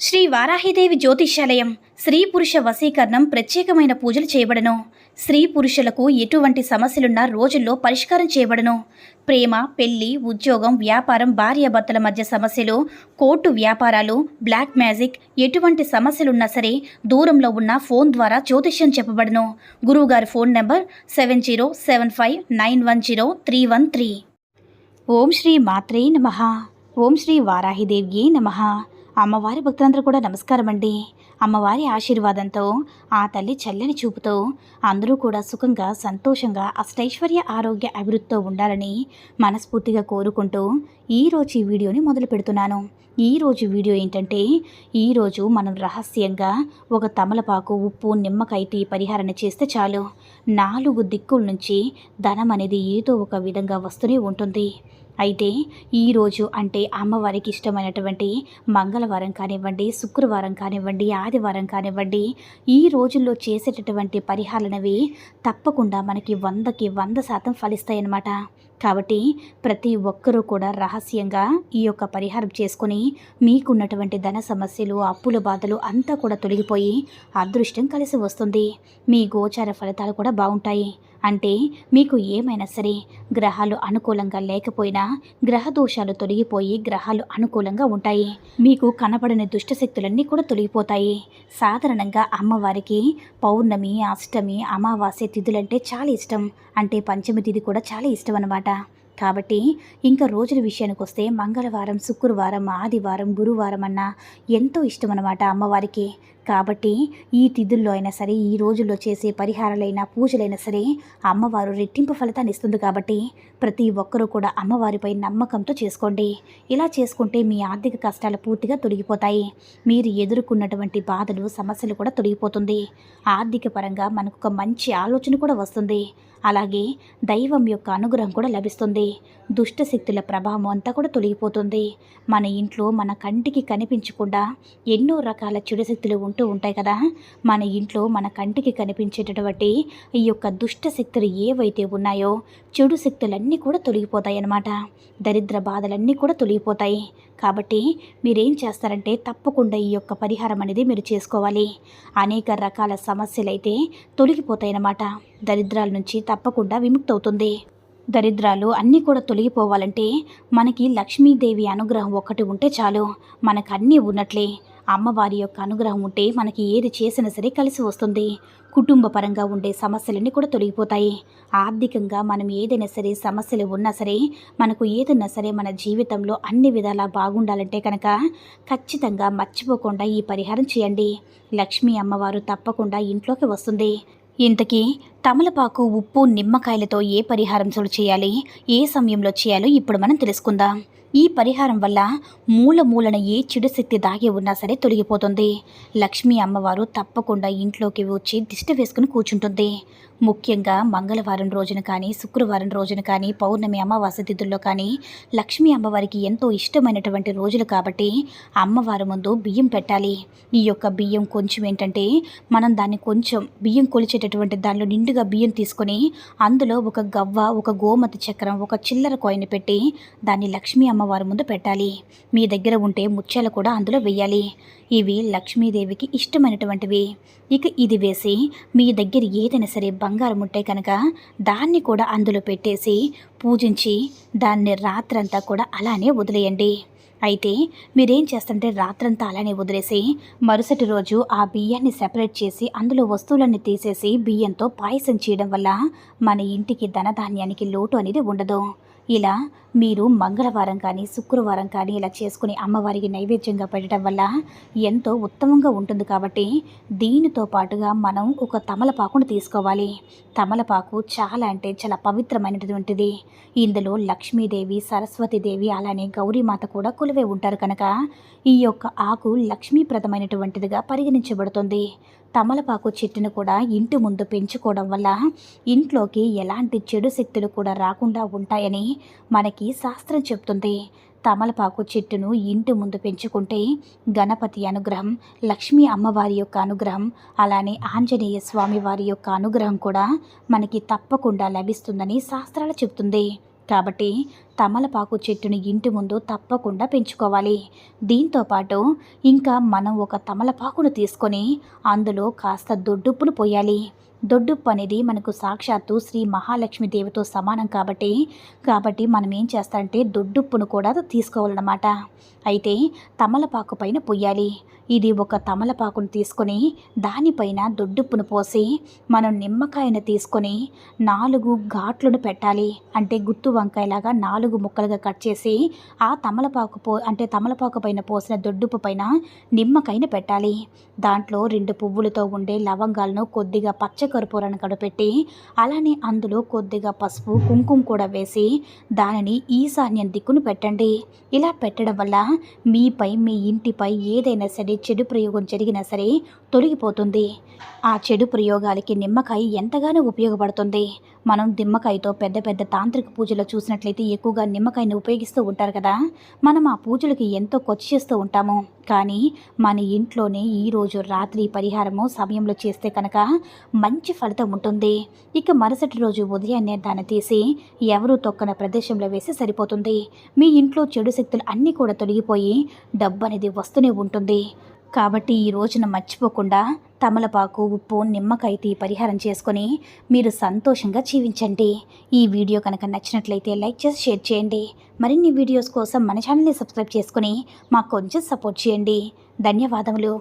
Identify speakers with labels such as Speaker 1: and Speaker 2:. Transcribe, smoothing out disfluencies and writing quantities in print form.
Speaker 1: శ్రీ వారాహిదేవి జ్యోతిష్యాలయం స్త్రీ పురుష వశీకరణం ప్రత్యేకమైన పూజలు చేయబడను. స్త్రీ పురుషులకు ఎటువంటి సమస్యలున్నా రోజుల్లో పరిష్కారం చేయబడను. ప్రేమ, పెళ్లి, ఉద్యోగం, వ్యాపారం, భార్యాభర్తల మధ్య సమస్యలు, కోర్టు వ్యాపారాలు, బ్లాక్ మ్యాజిక్, ఎటువంటి సమస్యలున్నా సరే దూరంలో ఉన్న ఫోన్ ద్వారా జ్యోతిష్యం చెప్పబడను. గురువుగారి ఫోన్ నంబర్ 7075910313. ఓం శ్రీ మాత్రే నమః. ఓం శ్రీ వారాహిదేవ్యే నమః. అమ్మవారి భక్తులందరూ కూడా నమస్కారం అండి. అమ్మవారి ఆశీర్వాదంతో, ఆ తల్లి చల్లని చూపుతో అందరూ కూడా సుఖంగా, సంతోషంగా, అష్టైశ్వర్య, ఆరోగ్య, అభివృద్ధితో ఉండాలని మనస్ఫూర్తిగా కోరుకుంటూ ఈరోజు ఈ వీడియోని మొదలు పెడుతున్నాను. ఈరోజు వీడియో ఏంటంటే, ఈరోజు మనం రహస్యంగా ఒక తమలపాకు, ఉప్పు, నిమ్మకాయ టీ పరిహారణ చేస్తే చాలు 4 దిక్కుల నుంచి ధనం అనేది ఏదో ఒక విధంగా వస్తూనే ఉంటుంది. అయితే ఈరోజు అంటే అమ్మవారికి ఇష్టమైనటువంటి మంగళవారం కానివ్వండి, శుక్రవారం కానివ్వండి, ఆదివారం కానివ్వండి, ఈ రోజుల్లో చేసేటటువంటి పరిహారాలనేవి తప్పకుండా మనకి 100కి 100% ఫలిస్తాయన్నమాట. కాబట్టి ప్రతి ఒక్కరూ కూడా రహస్యంగా ఈ యొక్క పరిహారం చేసుకొని మీకున్నటువంటి ధన సమస్యలు, అప్పుల బాధలు అంతా కూడా తొలగిపోయి అదృష్టం కలిసి వస్తుంది. మీ గోచార ఫలితాలు కూడా బాగుంటాయి. అంటే మీకు ఏమైనా సరే గ్రహాలు అనుకూలంగా లేకపోయినా గ్రహ దోషాలు తొలగిపోయి గ్రహాలు అనుకూలంగా ఉంటాయి. మీకు కనబడని దుష్టశక్తులన్నీ కూడా తొలగిపోతాయి. సాధారణంగా అమ్మవారికి పౌర్ణమి, అష్టమి, అమావాస్య తిథులంటే చాలా ఇష్టం. అంటే పంచమి తిథి కూడా చాలా ఇష్టం అన్నమాట. కాబట్టి ఇంకా రోజుల విషయానికి వస్తే మంగళవారం, శుక్రవారం, ఆదివారం, గురువారం అన్న ఎంతో ఇష్టం అన్నమాట అమ్మవారికి. కాబట్టి ఈ తిథుల్లో అయినా సరే, ఈ రోజుల్లో చేసే పరిహారాలైనా, పూజలైనా సరే అమ్మవారు రెట్టింపు ఫలితాన్ని ఇస్తుంది. కాబట్టి ప్రతి ఒక్కరూ కూడా అమ్మవారిపై నమ్మకంతో చేసుకోండి. ఇలా చేసుకుంటే మీ ఆర్థిక కష్టాలు పూర్తిగా తొలగిపోతాయి. మీరు ఎదుర్కొన్నటువంటి బాధలు, సమస్యలు కూడా తొలగిపోతుంది. ఆర్థిక పరంగా మనకు ఒక మంచి ఆలోచన కూడా వస్తుంది. అలాగే దైవం యొక్క అనుగ్రహం కూడా లభిస్తుంది. దుష్టశక్తుల ప్రభావం అంతా కూడా తొలగిపోతుంది. మన ఇంట్లో మన కంటికి కనిపించకుండా ఎన్నో రకాల చెడు శక్తులు ఉంటూ ఉంటాయి కదా. మన ఇంట్లో మన కంటికి కనిపించేటటువంటి ఈ యొక్క దుష్ట శక్తులు ఏవైతే ఉన్నాయో, చెడు శక్తులన్నీ కూడా తొలగిపోతాయి అన్నమాట. దరిద్ర బాధలన్నీ కూడా తొలగిపోతాయి. కాబట్టి మీరేం చేస్తారంటే తప్పకుండా ఈ యొక్క పరిహారం అనేది మీరు చేసుకోవాలి. అనేక రకాల సమస్యలైతే తొలగిపోతాయి అన్నమాట. దరిద్రాల నుంచి తప్పకుండా విముక్తి అవుతుంది. దరిద్రాలు అన్నీ కూడా తొలగిపోవాలంటే మనకి లక్ష్మీదేవి అనుగ్రహం ఒక్కటి ఉంటే చాలు. మనకు అన్నీ ఉన్నట్లే. అమ్మవారి యొక్క అనుగ్రహం ఉంటే మనకి ఏది చేసినా సరే కలిసి వస్తుంది. కుటుంబ పరంగా ఉండే సమస్యలన్నీ కూడా తొలగిపోతాయి. ఆర్థికంగా మనం ఏదైనా సరే సమస్యలు ఉన్నా సరే, మనకు ఏదైనా సరే మన జీవితంలో అన్ని విధాలా బాగుండాలంటే కనుక ఖచ్చితంగా మర్చిపోకుండా ఈ పరిహారం చేయండి. లక్ష్మీ అమ్మవారు తప్పకుండా ఇంట్లోకి వస్తుంది. ఇంతకీ తమలపాకు, ఉప్పు, నిమ్మకాయలతో ఏ పరిహారం చేయాలి, ఏ సమయంలో చేయాలో ఇప్పుడు మనం తెలుసుకుందాం. ఈ పరిహారం వల్ల మూలన ఏ చెడు శక్తి దాగి ఉన్నా సరే తొలగిపోతుంది. లక్ష్మీ అమ్మవారు తప్పకుండా ఇంట్లోకి వచ్చి దిష్టి వేసుకుని కూర్చుంటుంది. ముఖ్యంగా మంగళవారం రోజున కానీ, శుక్రవారం రోజున కానీ, పౌర్ణమి, అమావాస్య తిథుల్లో కానీ లక్ష్మీ అమ్మవారికి ఎంతో ఇష్టమైనటువంటి రోజులు కాబట్టి అమ్మవారి ముందు బియ్యం పెట్టాలి. ఈ యొక్క బియ్యం కొంచెం ఏంటంటే, మనం దాన్ని కొంచెం బియ్యం కొలిచేటటువంటి దానిలో నిండుగా బియ్యం తీసుకొని అందులో ఒక గవ్వ, ఒక గోమతి చక్రం, ఒక చిల్లర కాయిన్ పెట్టి దాన్ని లక్ష్మీ అమ్మవారి ముందు పెట్టాలి. మీ దగ్గర ఉంటే ముత్యాలు కూడా అందులో వేయాలి. ఇవి లక్ష్మీదేవికి ఇష్టమైనటువంటివి. ఇక ఇది వేసి మీ దగ్గర ఏదైనా సరే బంగారం ఉంటే కనుక దాన్ని కూడా అందులో పెట్టేసి పూజించి దాన్ని రాత్రంతా కూడా అలానే వదిలేయండి. అయితే మీరేం చేస్తారంటే రాత్రంతా అలానే వదిలేసి మరుసటి రోజు ఆ బియ్యాన్ని సెపరేట్ చేసి అందులో వస్తువులన్నీ తీసేసి బియ్యంతో పాయసం చేయడం వల్ల మన ఇంటికి ధనధాన్యానికి లోటు అనేది ఉండదు. ఇలా మీరు మంగళవారం కానీ, శుక్రవారం కానీ ఇలా చేసుకుని అమ్మవారికి నైవేద్యంగా పెట్టడం వల్ల ఎంతో ఉత్తమంగా ఉంటుంది. కాబట్టి దీనితో పాటుగా మనం ఒక తమలపాకును తీసుకోవాలి. తమలపాకు చాలా అంటే చాలా పవిత్రమైనటువంటిది. ఇందులో లక్ష్మీదేవి, సరస్వతీదేవి, అలానే గౌరీమాత కూడా కొలువై ఉంటారు కనుక ఈ యొక్క ఆకు లక్ష్మీప్రదమైనటువంటిదిగా పరిగణించబడుతుంది. తమలపాకు చెట్టును కూడా ఇంటి ముందు పెంచుకోవడం వల్ల ఇంట్లోకి ఎలాంటి చెడు శక్తులు కూడా రాకుండా ఉంటాయని మనకి శాస్త్రం చెప్తుంది. తమలపాకు చెట్టును ఇంటి ముందు పెంచుకుంటే గణపతి అనుగ్రహం, లక్ష్మీ అమ్మవారి యొక్క అనుగ్రహం, అలానే ఆంజనేయ స్వామి వారి యొక్క అనుగ్రహం కూడా మనకి తప్పకుండా లభిస్తుందని శాస్త్రాలు చెప్తుంది. కాబట్టి తమలపాకు చెట్టుని ఇంటి ముందు తప్పకుండా పెంచుకోవాలి. దీంతోపాటు ఇంకా మనం ఒక తమలపాకును తీసుకొని అందులో కాస్త దొడ్డుప్పును పోయాలి. దొడ్డుప్పు అనేది మనకు సాక్షాత్తు శ్రీ మహాలక్ష్మి దేవితో సమానం కాబట్టి మనం ఏం చేస్తామంటే దొడ్డుప్పును కూడా తీసుకోవాలన్నమాట. అయితే తమలపాకు పైన పొయ్యాలి. ఇది ఒక తమలపాకును తీసుకొని దానిపైన దొడ్డుప్పును పోసి మనం నిమ్మకాయను తీసుకొని 4 ఘాట్లను పెట్టాలి. అంటే గుత్తు వంకాయలాగా 4 ముక్కలుగా కట్ చేసి ఆ తమలపాకు పైన పోసిన దొడ్డుప్పు పైన నిమ్మకాయను పెట్టాలి. దాంట్లో 2 పువ్వులతో ఉండే లవంగాలను కొద్దిగా పచ్చకర్పూరాన్ని కడపెట్టి అలానే అందులో కొద్దిగా పసుపు కుంకుమ కూడా వేసి దానిని ఈశాన్యం దిక్కును పెట్టండి. ఇలా పెట్టడం వల్ల మీపై మీ ఇంటిపై ఏదైనా సరే చెడు ప్రయోగం జరిగినా సరే తొలగిపోతుంది. ఆ చెడు ప్రయోగాలకి నిమ్మకాయ ఎంతగానో ఉపయోగపడుతుంది. మనం నిమ్మకాయతో పెద్ద పెద్ద తాంత్రిక పూజలు చూసినట్లయితే ఎక్కువగా నిమ్మకాయని ఉపయోగిస్తూ ఉంటారు కదా. మనం ఆ పూజలకి ఎంతో ఖర్చు చేస్తూ ఉంటాము. కానీ మన ఇంట్లోనే ఈరోజు రాత్రి పరిహారము సమయంలో చేస్తే కనుక మంచి ఫలితం ఉంటుంది. ఇక మరుసటి రోజు ఉదయాన్నే దాన్ని తీసి ఎవరూ తొక్కన ప్రదేశంలో వేసి సరిపోతుంది. మీ ఇంట్లో చెడు శక్తులు అన్నీ కూడా తొలగిపోయి డబ్బు అనేది వస్తూనే ఉంటుంది. కాబట్టి ఈ రోజున మర్చిపోకుండా తమలపాకు, ఉప్పు, నిమ్మకాయ పరిహారం చేసుకొని మీరు సంతోషంగా జీవించండి. ఈ వీడియో కనుక నచ్చినట్లయితే లైక్ చేసి షేర్ చేయండి. మరిన్ని వీడియోస్ కోసం మన ఛానల్ని సబ్స్క్రైబ్ చేసుకొని మాకు కొంచెం సపోర్ట్ చేయండి. ధన్యవాదములు.